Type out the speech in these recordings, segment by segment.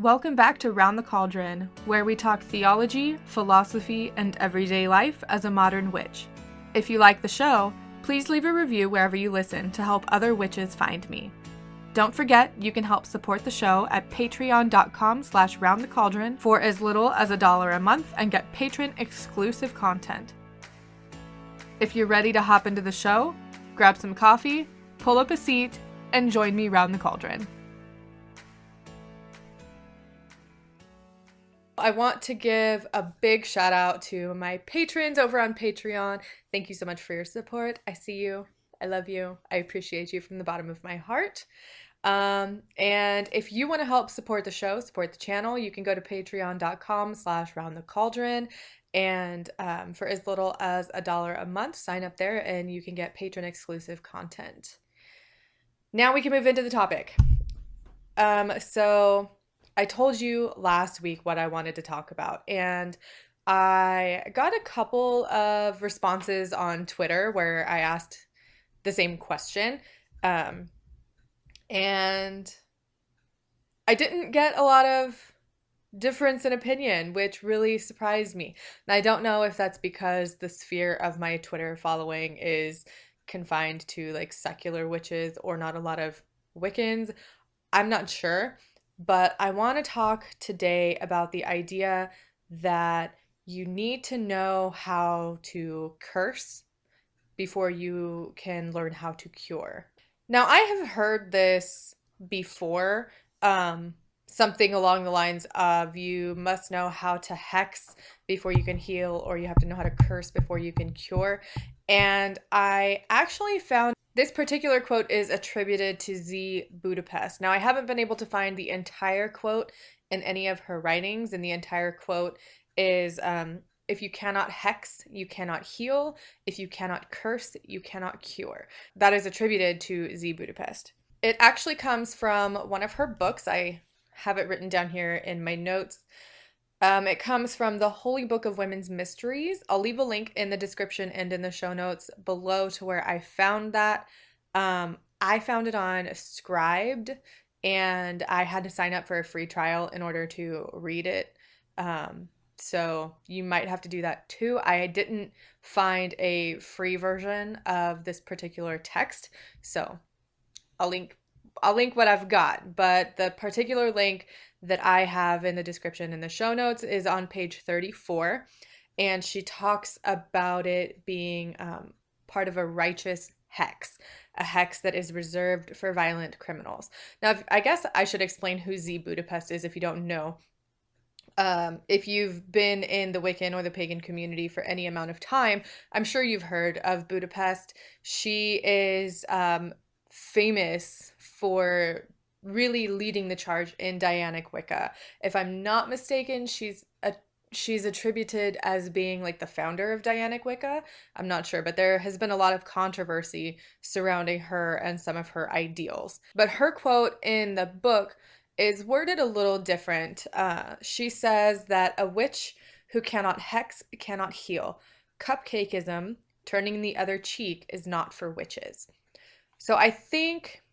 Welcome back to Round the Cauldron, where we talk theology, philosophy, and everyday life as a modern witch. If you like the show, please leave a review wherever you listen to help other witches find me. Don't forget, you can help support the show at patreon.com/roundthecauldron for as little as $1 a month and get patron-exclusive content. If you're ready to hop into the show, grab some coffee, pull up a seat, and join me round the cauldron. I want to give a big shout out to my patrons over on Patreon. Thank you so much for your support. I see you. I love you. I appreciate you from the bottom of my heart. And if you want to help support the show, support the channel, you can go to patreon.com/roundthecauldron. And for as little as $1 a month, sign up there and you can get patron exclusive content. Now we can move into the topic. So I told you last week what I wanted to talk about, and I got a couple of responses on Twitter where I asked the same question, and I didn't get a lot of difference in opinion, which really surprised me. And I don't know if that's because the sphere of my Twitter following is confined to like secular witches or not a lot of Wiccans. I'm not sure. But I want to talk today about the idea that you need to know how to curse before you can learn how to cure. Now, I have heard this before, something along the lines of you must know how to hex before you can heal, or you have to know how to curse before you can cure. And I actually found this particular quote is attributed to Z Budapest. Now, I haven't been able to find the entire quote in any of her writings, and the entire quote is, if you cannot hex, you cannot heal. If you cannot curse, you cannot cure. That is attributed to Z Budapest. It actually comes from one of her books. I have it written down here in my notes. It comes from the Holy Book of Women's Mysteries. I'll leave a link in the description and in the show notes below to where I found that. I found it on Scribed, and I had to sign up for a free trial in order to read it. So you might have to do that too. I didn't find a free version of this particular text, so I'll link what I've got, but the particular link that I have in the description in the show notes is on page 34, and she talks about it being part of a righteous hex, a hex that is reserved for violent criminals. Now, I guess I should explain who Z Budapest is if you don't know. If you've been in the Wiccan or the pagan community for any amount of time, I'm sure you've heard of Budapest. She is famous for really leading the charge in Dianic Wicca. If I'm not mistaken, she's attributed as being like the founder of Dianic Wicca. I'm not sure, but there has been a lot of controversy surrounding her and some of her ideals. But her quote in the book is worded a little different. She says that a witch who cannot hex cannot heal. Cupcakeism, turning the other cheek, is not for witches. So I think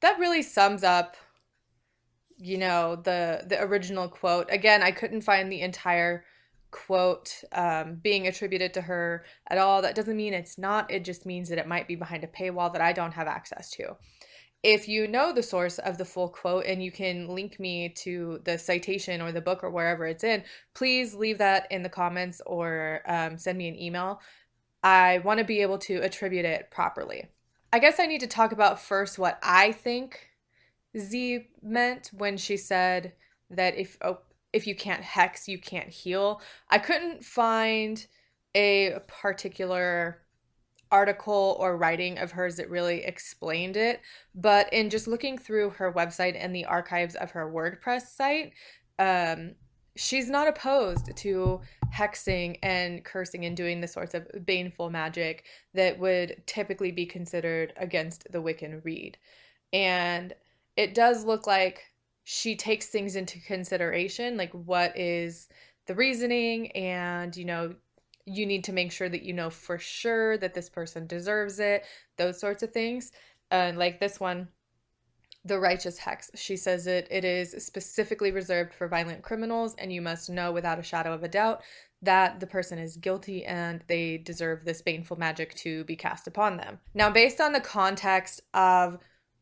that really sums up, the original quote. Again, I couldn't find the entire quote being attributed to her at all. That doesn't mean it's not. It just means that it might be behind a paywall that I don't have access to. If you know the source of the full quote and you can link me to the citation or the book or wherever it's in, please leave that in the comments or send me an email. I want to be able to attribute it properly. I guess I need to talk about first what I think Z meant when she said that if you can't hex, you can't heal. I couldn't find a particular article or writing of hers that really explained it, but in just looking through her website and the archives of her WordPress site, she's not opposed to hexing and cursing and doing the sorts of baneful magic that would typically be considered against the Wiccan Rede. And it does look like she takes things into consideration, like what is the reasoning, and, you need to make sure that you know for sure that this person deserves it, those sorts of things. Like this one, the righteous hex. She says it is specifically reserved for violent criminals, and you must know without a shadow of a doubt that the person is guilty and they deserve this baneful magic to be cast upon them. Now, based on the context of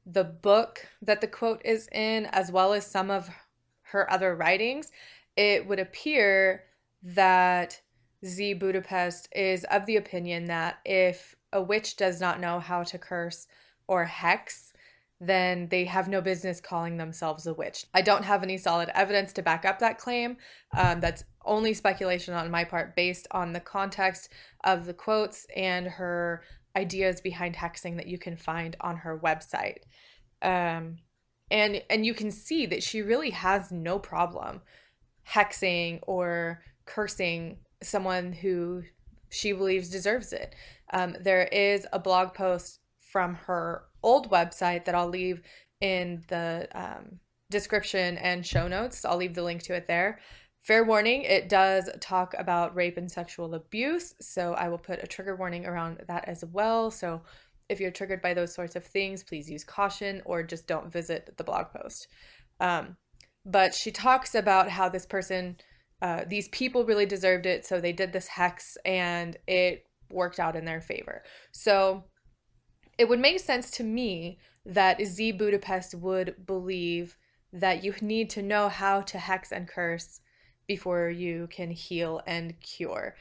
the book that the quote is in, as well as some of her other writings, it would appear that Z Budapest is of the opinion that if a witch does not know how to curse or hex, then they have no business calling themselves a witch. I don't have any solid evidence to back up that claim. That's only speculation on my part based on the context of the quotes and her ideas behind hexing that you can find on her website. And you can see that she really has no problem hexing or cursing someone who she believes deserves it. There is a blog post from her old website that I'll leave in the description and show notes. I'll leave the link to it there. Fair warning, it does talk about rape and sexual abuse, so I will put a trigger warning around that as well. So if you're triggered by those sorts of things, please use caution or just don't visit the blog post. But she talks about how this person, these people really deserved it, so they did this hex and it worked out in their favor. So it would make sense to me that Z Budapest would believe that you need to know how to hex and curse before you can heal and cure.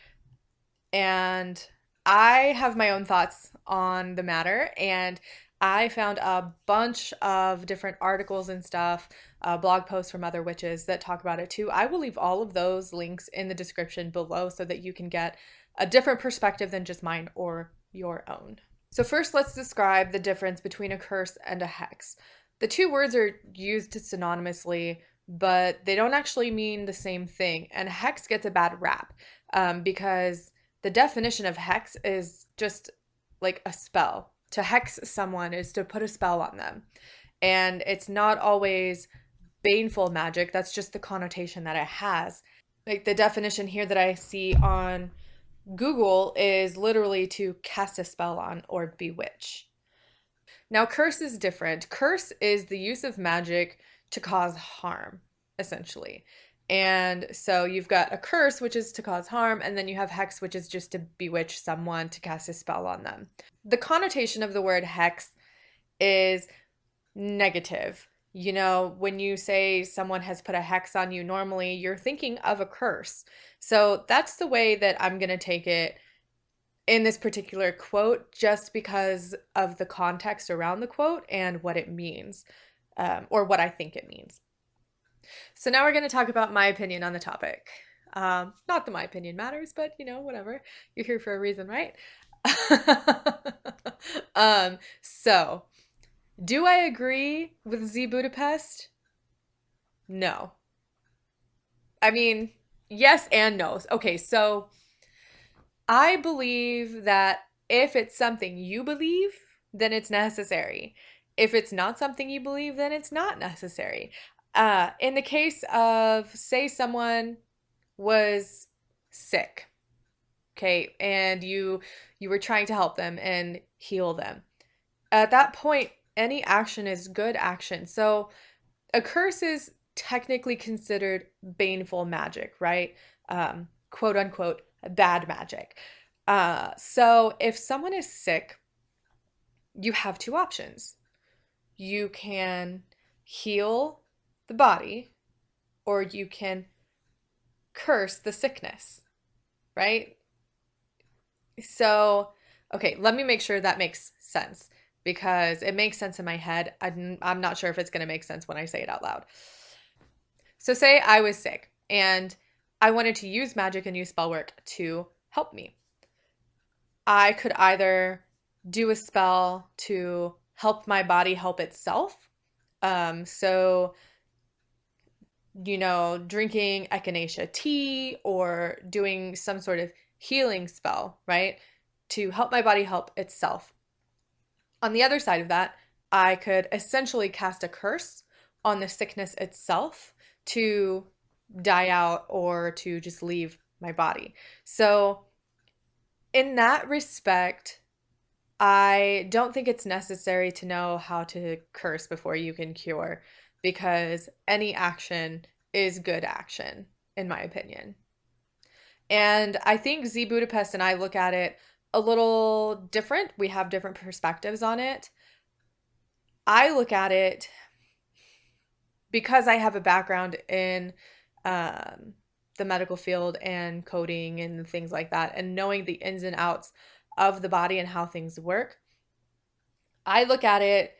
And I have my own thoughts on the matter, and I found a bunch of different articles and stuff, blog posts from other witches that talk about it too. I will leave all of those links in the description below so that you can get a different perspective than just mine or your own. So first, let's describe the difference between a curse and a hex. The two words are used synonymously, but they don't actually mean the same thing. And hex gets a bad rap because the definition of hex is just like a spell. To hex someone is to put a spell on them. And it's not always baneful magic. That's just the connotation that it has. Like the definition here that I see on Google is literally to cast a spell on or bewitch. Now, curse is different. Curse is the use of magic to cause harm, essentially. And so you've got a curse, which is to cause harm, and then you have hex, which is just to bewitch someone, to cast a spell on them. The connotation of the word hex is negative. You know, when you say someone has put a hex on you, normally you're thinking of a curse. So that's the way that I'm going to take it in this particular quote, just because of the context around the quote and what it means, or what I think it means. So now we're going to talk about my opinion on the topic. Not that my opinion matters, but you know, whatever. You're here for a reason, right? So do I agree with Z Budapest? No. I mean, yes and no. Okay, so I believe that if it's something you believe, then it's necessary. If it's not something you believe, then it's not necessary. In the case of, say, someone was sick, okay, and you were trying to help them and heal them. At that point, any action is good action. So a curse is technically considered baneful magic, right? Quote unquote, bad magic. So if someone is sick, you have two options. You can heal the body, or you can curse the sickness, right? So, okay, let me make sure that makes sense, because it makes sense in my head. I'm not sure if it's going to make sense when I say it out loud. So say I was sick and I wanted to use magic and use spell work to help me. I could either do a spell to help my body help itself. So, you know, drinking echinacea tea or doing some sort of healing spell, right? To help my body help itself. On the other side of that, I could essentially cast a curse on the sickness itself to die out or to just leave my body. So in that respect, I don't think it's necessary to know how to curse before you can cure because any action is good action, in my opinion. And I think Z Budapest and I look at it a little different. We have different perspectives on it. I look at it because I have a background in um, the medical field and coding and things like that, and knowing the ins and outs of the body and how things work. I look at it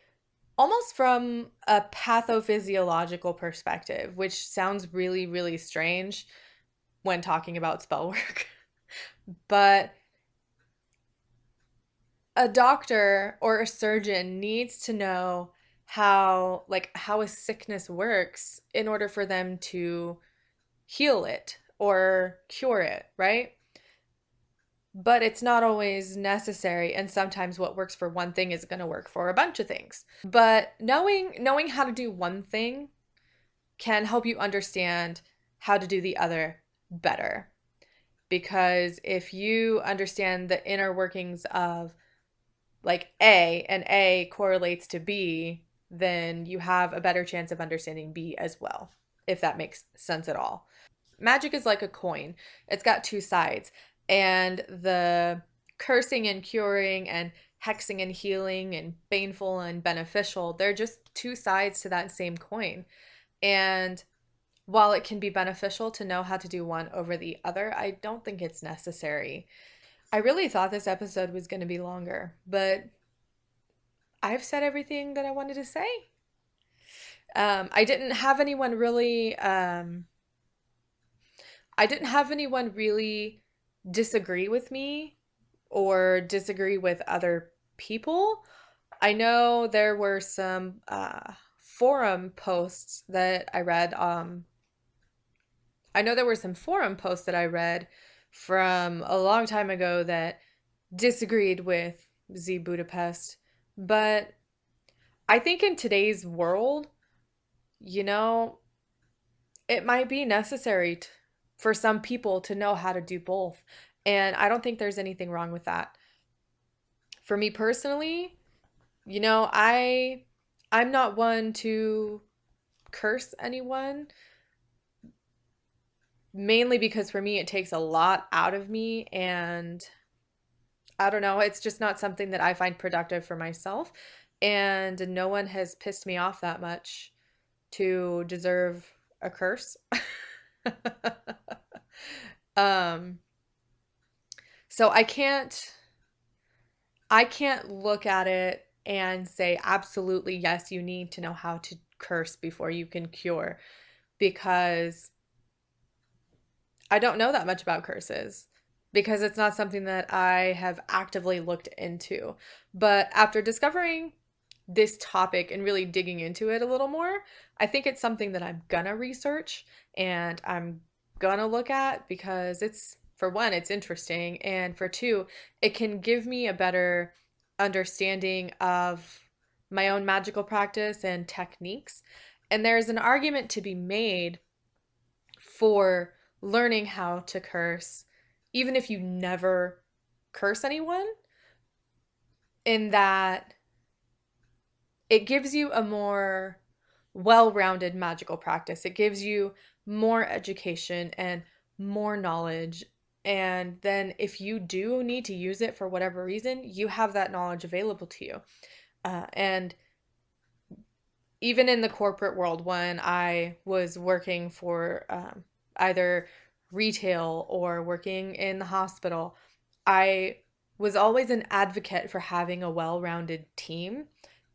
almost from a pathophysiological perspective, which sounds really, really strange when talking about spell work. But a doctor or a surgeon needs to know how a sickness works in order for them to heal it or cure it, right? But it's not always necessary, and sometimes what works for one thing is going to work for a bunch of things. But knowing how to do one thing can help you understand how to do the other better. Because if you understand the inner workings of like A and A correlates to B, then you have a better chance of understanding B as well, if that makes sense at all. Magic is like a coin. It's got two sides. And the cursing and curing and hexing and healing and baneful and beneficial, they're just two sides to that same coin. And while it can be beneficial to know how to do one over the other, I don't think it's necessary. I really thought this episode was going to be longer, but I've said everything that I wanted to say. I didn't have anyone really I didn't have anyone really disagree with me or disagree with other people. I know there were some forum posts that I read. I know there were some forum posts that I read from a long time ago that disagreed with Z Budapest. But I think in today's world, you know, it might be necessary for some people to know how to do both. And I don't think there's anything wrong with that. For me personally, I'm not one to curse anyone, mainly because for me it takes a lot out of me, and I don't know, it's just not something that I find productive for myself, and no one has pissed me off that much to deserve a curse. um so I can't look at it and say absolutely yes, you need to know how to curse before you can cure, because I don't know that much about curses, because it's not something that I have actively looked into. But after discovering this topic and really digging into it a little more, I think it's something that I'm gonna research and I'm gonna look at, because it's, for one, it's interesting, and for two, it can give me a better understanding of my own magical practice and techniques. And there's an argument to be made for learning how to curse, even if you never curse anyone, in that it gives you a more well rounded magical practice. It gives you more education and more knowledge. And then, if you do need to use it for whatever reason, you have that knowledge available to you. And even in the corporate world, when I was working for either retail or working in the hospital, I was always an advocate for having a well rounded team,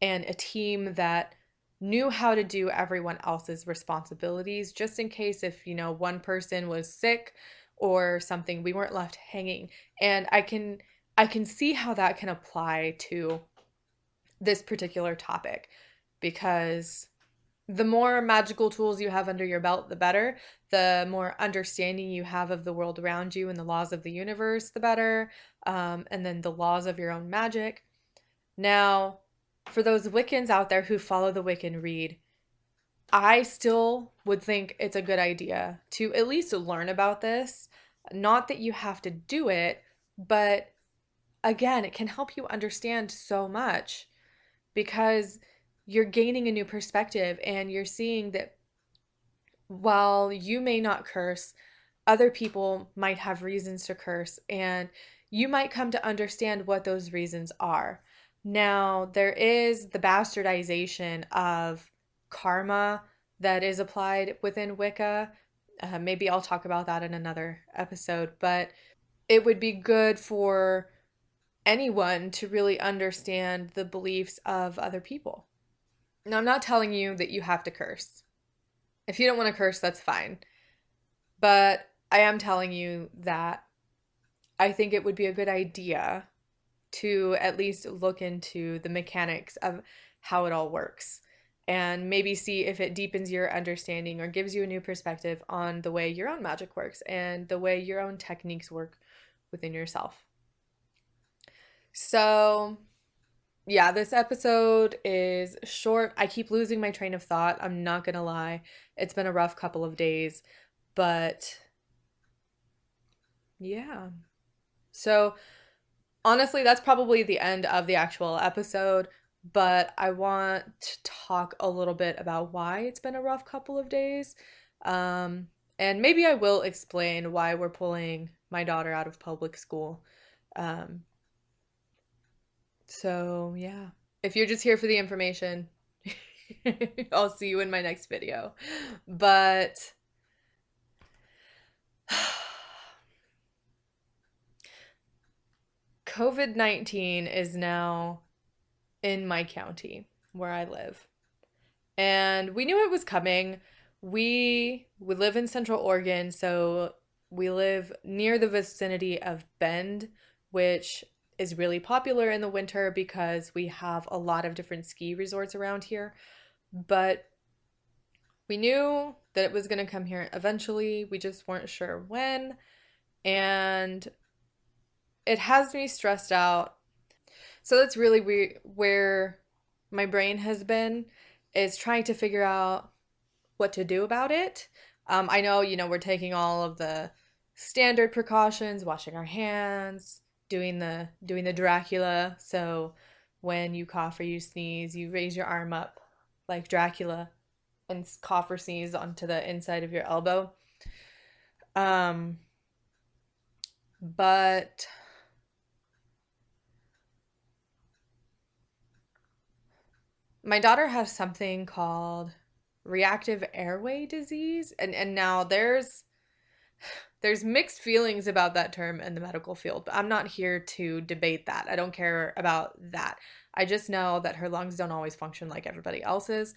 and a team that knew how to do everyone else's responsibilities, just in case if, one person was sick or something, we weren't left hanging. And I can see how that can apply to this particular topic, because the more magical tools you have under your belt, the better. The more understanding you have of the world around you and the laws of the universe, the better. And then the laws of your own magic. Now, for those Wiccans out there who follow the Wiccan Rede, I still would think it's a good idea to at least learn about this. Not that you have to do it, but again, it can help you understand so much because you're gaining a new perspective and you're seeing that while you may not curse, other people might have reasons to curse, and you might come to understand what those reasons are. Now, there is the bastardization of karma that is applied within Wicca. Maybe I'll talk about that in another episode, but it would be good for anyone to really understand the beliefs of other people. Now, I'm not telling you that you have to curse. If you don't want to curse, that's fine. But I am telling you that I think it would be a good idea to at least look into the mechanics of how it all works and maybe see if it deepens your understanding or gives you a new perspective on the way your own magic works and the way your own techniques work within yourself. So, yeah, this episode is short. I keep losing my train of thought. I'm not gonna lie. It's been a rough couple of days, but yeah. So, honestly, that's probably the end of the actual episode, but I want to talk a little bit about why it's been a rough couple of days. Um, and maybe I will explain why we're pulling my daughter out of public school. Um, so, yeah. If you're just here for the information, I'll see you in my next video. But COVID-19 is now in my county where I live. And we knew it was coming. We live in Central Oregon, so we live near the vicinity of Bend, which is really popular in the winter because we have a lot of different ski resorts around here. But we knew that it was going to come here eventually. We just weren't sure when. And it has me stressed out. So that's really where my brain has been, is trying to figure out what to do about it. I know, we're taking all of the standard precautions, washing our hands, doing the Dracula. So when you cough or you sneeze, you raise your arm up like Dracula and cough or sneeze onto the inside of your elbow. Um, but my daughter has something called reactive airway disease, and now there's mixed feelings about that term in the medical field, but I'm not here to debate that. I don't care about that. I just know that her lungs don't always function like everybody else's.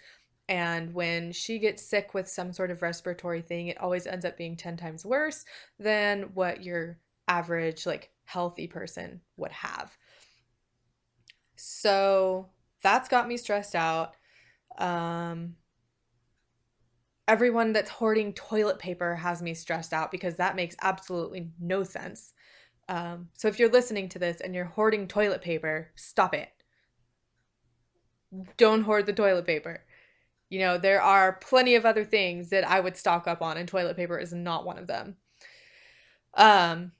And when she gets sick with some sort of respiratory thing, it always ends up being 10 times worse than what your average, like, healthy person would have. So that's got me stressed out. Um, Everyone that's hoarding toilet paper has me stressed out because that makes absolutely no sense. So if you're listening to this and you're hoarding toilet paper, stop it. Don't hoard the toilet paper. There are plenty of other things that I would stock up on, and toilet paper is not one of them. Um,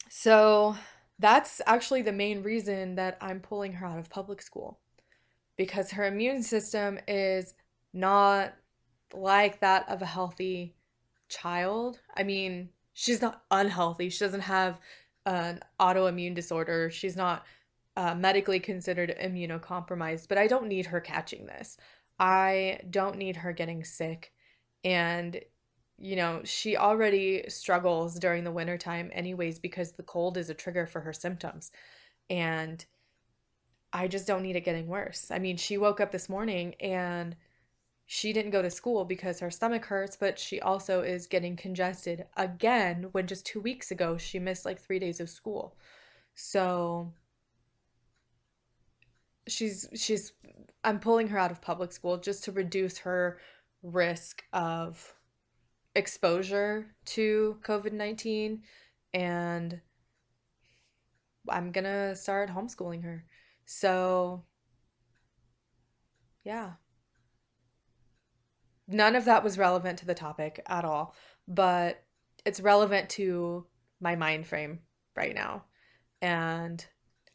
so that's actually the main reason that I'm pulling her out of public school, because her immune system is not like that of a healthy child. I mean, she's not unhealthy. She doesn't have an autoimmune disorder. She's not medically considered immunocompromised, but I don't need her catching this. I don't need her getting sick. And, she already struggles during the wintertime, anyways, because the cold is a trigger for her symptoms. And I just don't need it getting worse. I mean, she woke up this morning and she didn't go to school because her stomach hurts, but she also is getting congested again when just 2 weeks ago she missed like 3 days of school. So she's I'm pulling her out of public school just to reduce her risk of exposure to COVID-19, and I'm gonna start homeschooling her. So yeah, none of that was relevant to the topic at all, but it's relevant to my mind frame right now. And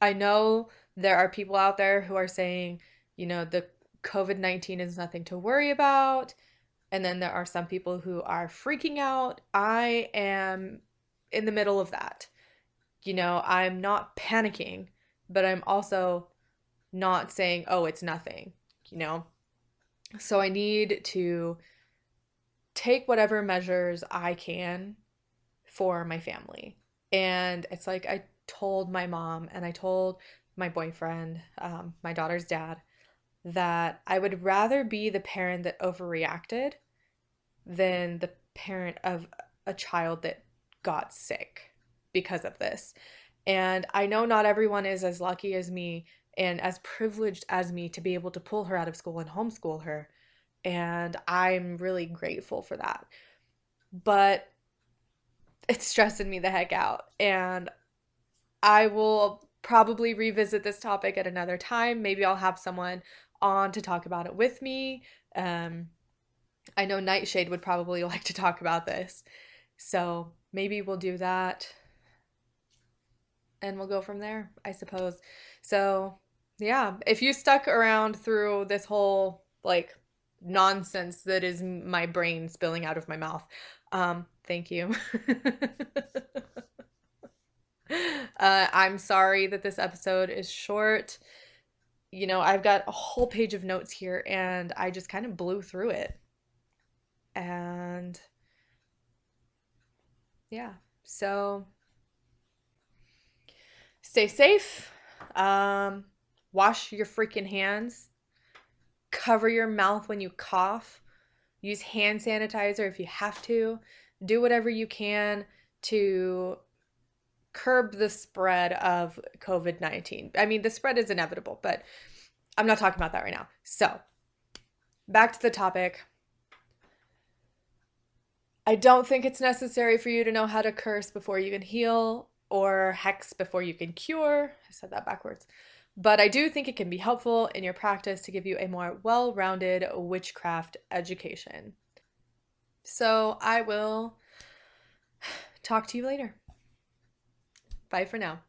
I know there are people out there who are saying, the COVID-19 is nothing to worry about. And then there are some people who are freaking out. I am in the middle of that. I'm not panicking, but I'm also not saying, oh, it's nothing, you know? So I need to take whatever measures I can for my family. And it's like I told my mom and I told my boyfriend, my daughter's dad, that I would rather be the parent that overreacted than the parent of a child that got sick because of this. And I know not everyone is as lucky as me and as privileged as me to be able to pull her out of school and homeschool her. And I'm really grateful for that. But it's stressing me the heck out. And I will probably revisit this topic at another time. Maybe I'll have someone on to talk about it with me. Um, I know Nightshade would probably like to talk about this. So maybe we'll do that and we'll go from there, I suppose. So, yeah, if you stuck around through this whole like nonsense that is my brain spilling out of my mouth, thank you. I'm sorry that this episode is short. I've got a whole page of notes here and I just kind of blew through it. And yeah, so stay safe. Um, Wash your freaking hands. Cover your mouth when you cough. Use hand sanitizer if you have to. Do whatever you can to curb the spread of COVID-19. I mean, the spread is inevitable, but I'm not talking about that right now. So, back to the topic. I don't think it's necessary for you to know how to curse before you can heal or hex before you can cure. I said that backwards. But I do think it can be helpful in your practice to give you a more well-rounded witchcraft education. So I will talk to you later. Bye for now.